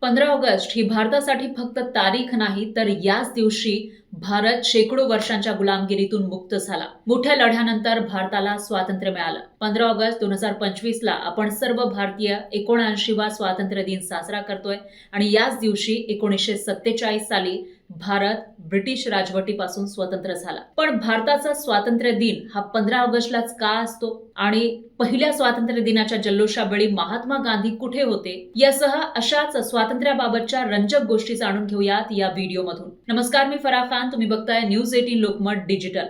15 August ही भारतासाठी फक्त तारीख नाही तर याच दिवशी भारत शेकडो वर्षांच्या गुलामगिरीतून मुक्त झाला. मोठ्या लढ्यानंतर भारताला स्वातंत्र्य मिळालं. 15 ऑगस्ट 2025 ला आपण सर्व भारतीय 79वा स्वातंत्र्य दिन साजरा करतोय आणि याच दिवशी 1947 साली भारत ब्रिटिश राजवटीपासून स्वतंत्र झाला. पण भारताचा स्वातंत्र्य दिन हा 15 ऑगस्टलाच का असतो आणि पहिल्या स्वातंत्र्य दिनाच्या जल्लोषावेळी महात्मा गांधी कुठे होते, यासह अशाच स्वातंत्र्याबाबतच्या रंजक गोष्टी जाणून घेऊयात या व्हिडिओमधून. नमस्कार, मी फराह खान. तुम्ही बघताय न्यूज 18 लोकमत डिजिटल.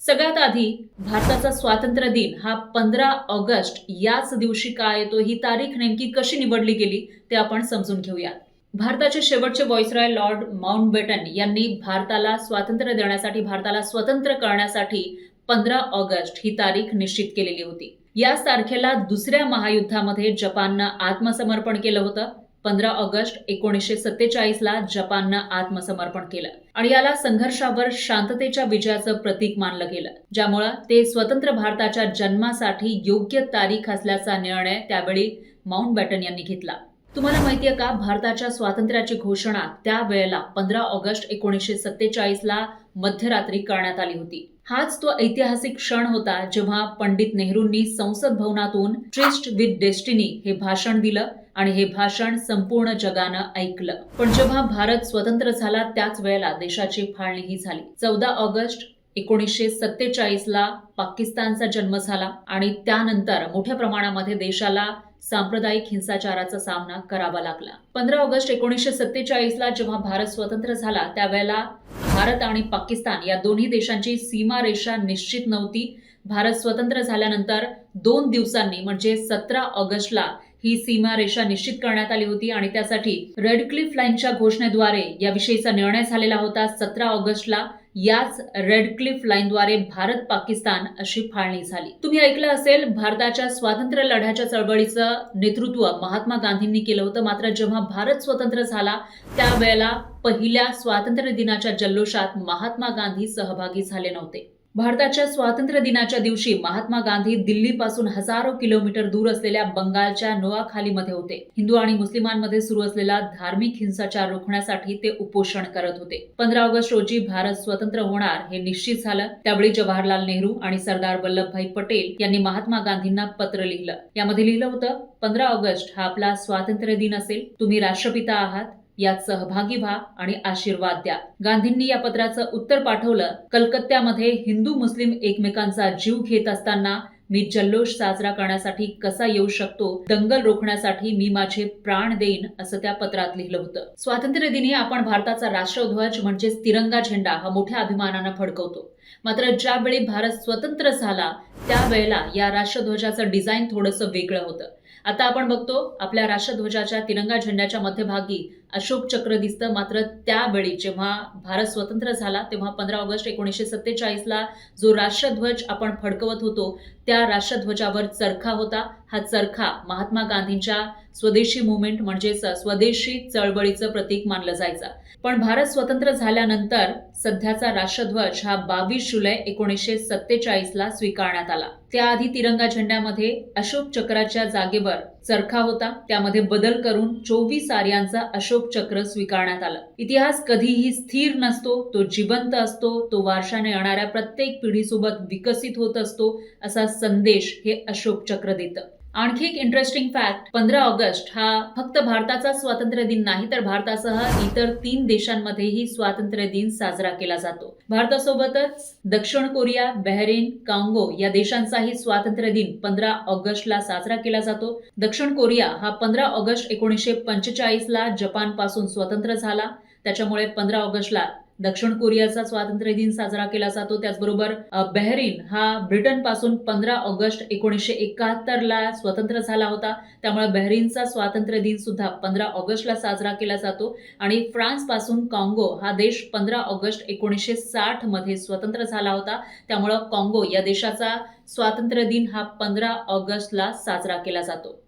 सगळ्यात आधी भारताचा स्वातंत्र्य दिन हा 15 ऑगस्ट याच दिवशी का येतो, ही तारीख नेमकी कशी निवडली गेली ते आपण समजून घेऊयात. भारताचे शेवटचे व्हाईसरॉय लॉर्ड माउंटबॅटन यांनी भारताला स्वातंत्र्य देण्यासाठी, भारताला स्वतंत्र करण्यासाठी 15 ऑगस्ट ही तारीख निश्चित केलेली होती. याच तारखेला दुसऱ्या महायुद्धामध्ये जपाननं आत्मसमर्पण केलं होतं. 15 ऑगस्ट 1947 ला जपाननं आत्मसमर्पण केलं आणि याला संघर्षावर शांततेच्या विजयाचं प्रतीक मानलं गेलं, ज्यामुळे ते स्वतंत्र भारताच्या जन्मासाठी योग्य तारीख असल्याचा निर्णय त्यावेळी माउंटबॅटन यांनी घेतला. तुम्हाला माहितीये का, भारताच्या स्वातंत्र्याची घोषणा त्यावेळेला 15 ऑगस्ट 1947 ला मध्यरात्री करण्यात आली होती. हाच तो ऐतिहासिक क्षण होता जेव्हा पंडित नेहरूंनी संसद भवनातून ट्रिस्ट विथ डेस्टिनी हे भाषण दिलं आणि हे भाषण संपूर्ण जगानं ऐकलं. पण जेव्हा भारत स्वतंत्र झाला त्याच वेळेला देशाची फाळणीही झाली. 14 ऑगस्ट 1947 ला पाकिस्तानचा जन्म झाला आणि त्यानंतर मोठ्या प्रमाणामध्ये देशाला सांप्रदायिक हिंसाचाराचा सामना करावा लागला. 15 ऑगस्ट 1947 ला जेव्हा भारत स्वतंत्र झाला त्यावेळेला भारत आणि पाकिस्तान या दोन्ही देशांची सीमारेषा निश्चित नव्हती. भारत स्वतंत्र झाल्यानंतर 2 दिवसांनी म्हणजे 17 ऑगस्टला ही सीमारेषा निश्चित करण्यात आली होती आणि त्यासाठी रेड क्लिफ लाईनच्या घोषणेद्वारे याविषयीचा निर्णय झालेला होता. 17 ऑगस्टला याच रेड क्लिफ लाईनद्वारे भारत पाकिस्तान अशी फाळणी झाली. तुम्ही ऐकलं असेल, भारताच्या स्वातंत्र्य लढ्याच्या चळवळीचं नेतृत्व महात्मा गांधींनी केलं होतं. मात्र जेव्हा भारत स्वतंत्र झाला त्यावेळेला पहिल्या स्वातंत्र्य दिनाच्या जल्लोषात महात्मा गांधी सहभागी झाले नव्हते. भारताच्या स्वातंत्र्य दिनाच्या दिवशी महात्मा गांधी दिल्लीपासून हजारो किलोमीटर दूर असलेल्या बंगालच्या नोआखालीमध्ये होते. हिंदू आणि मुस्लिमांमध्ये सुरू असलेला धार्मिक हिंसाचार रोखण्यासाठी ते उपोषण करत होते. 15 ऑगस्ट रोजी भारत स्वतंत्र होणार हे निश्चित झालं. त्यावेळी जवाहरलाल नेहरू आणि सरदार वल्लभभाई पटेल यांनी महात्मा गांधींना पत्र लिहिलं. यामध्ये लिहिलं होतं, 15 ऑगस्ट हा आपला स्वातंत्र्य दिन असेल. तुम्ही राष्ट्रपिता आहात, यात सहभागी व्हा आणि आशीर्वाद द्या. गांधींनी या पत्राचं उत्तर पाठवलं, कलकत्त्यामध्ये हिंदू मुस्लिम एकमेकांचा जीव घेत असताना मी जल्लोष साजरा करण्यासाठी कसा येऊ शकतो, दंगल रोखण्यासाठी मी माझे प्राण देईन, असं त्या पत्रात लिहिलं होतं. स्वातंत्र्य दिनी आपण भारताचा राष्ट्रध्वज म्हणजेच तिरंगा झेंडा हा मोठ्या अभिमानानं फडकवतो. मात्र ज्यावेळी भारत स्वतंत्र झाला त्यावेळेला या राष्ट्रध्वजाचं डिझाईन थोडंसं वेगळं होतं. आता आपण बघतो आपल्या राष्ट्रध्वजाच्या तिरंगा झेंड्याच्या मध्यभागी अशोक चक्र दिसतं. मात्र त्यावेळी जेव्हा भारत स्वतंत्र झाला तेव्हा 15 ऑगस्ट 1947 ला जो राष्ट्रध्वज आपण फडकवत होतो त्या राष्ट्रध्वजावर चरखा होता. हा चरखा महात्मा गांधींच्या स्वदेशी मुवमेंट म्हणजेच स्वदेशी चळवळीचं प्रतीक मानलं जायचं. पण भारत स्वतंत्र झाल्यानंतर सध्याचा राष्ट्रध्वज हा 22 जुलै 1947 ला स्वीकारण्यात आला. त्याआधी तिरंगा झेंड्यामध्ये अशोक चक्राच्या जागेवर चरखा होता. त्यामध्ये बदल करून 24 आर्यांचा अशोक चक्र स्वीकारण्यात आलं. इतिहास कधीही स्थिर नसतो, तो जिवंत असतो. तो वारशाने येणाऱ्या प्रत्येक पिढीसोबत विकसित होत असतो, असा संदेश हे अशोक चक्र देतं. आणखी एक इंटरेस्टिंग फॅक्ट, 15 ऑगस्ट हा फक्त भारताचा स्वातंत्र्य दिन नाही तर भारतासह इतर 3 देशांमध्येही स्वातंत्र्य दिन साजरा केला जातो. भारतासोबतच दक्षिण कोरिया, बहरीन, कांगो या देशांचाही स्वातंत्र्य दिन 15 ऑगस्टला साजरा केला जातो. दक्षिण कोरिया हा 15 ऑगस्ट 1945 ला जपानपासून स्वतंत्र झाला. त्याच्यामुळे 15 ऑगस्टला दक्षिण कोरियाचा स्वातंत्र्य दिन साजरा केला जातो. त्याचबरोबर बहरीन हा ब्रिटनपासून 15 ऑगस्ट 1971 ला स्वतंत्र झाला होता. त्यामुळे बहरीनचा स्वातंत्र्य दिन सुद्धा 15 ऑगस्टला साजरा केला जातो. आणि फ्रान्सपासून काँगो हा देश 15 ऑगस्ट 1960 मध्ये स्वतंत्र झाला होता. त्यामुळे काँगो या देशाचा स्वातंत्र्य दिन हा 15 ऑगस्टला साजरा केला जातो.